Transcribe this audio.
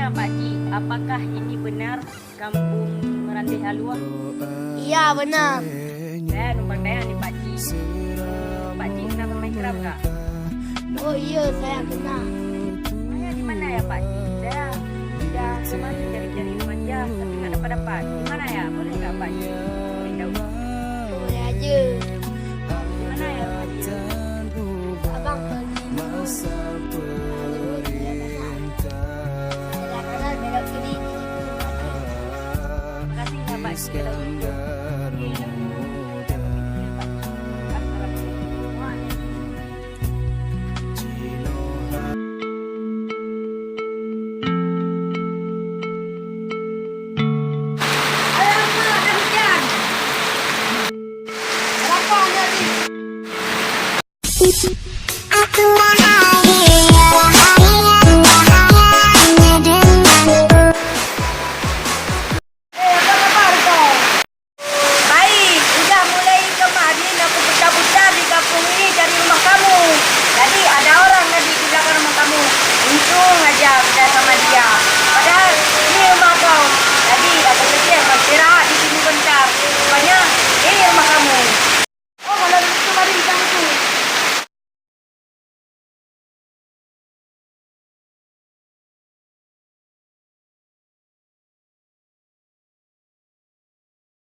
Ya, Pak Cik, apakah ini benar kampung Merandih Halua? Iya, benar. Saya numpang tanya nih Pak Cik. Pak Cik kenal pemain keram kah? Oh iya, saya kenal. Saya di mana ya Pak Cik? Saya sudah kemarin cari-cari remaja tapi nggak dapat-dapat. Di mana ya? Boleh nggak Pak Cik? Beritahu. Boleh aja. Di mana ya Pak Cik? Abang pergi dulu. Kadang-kadang belok kiri di situ. Terima kasih ya Pak Cik.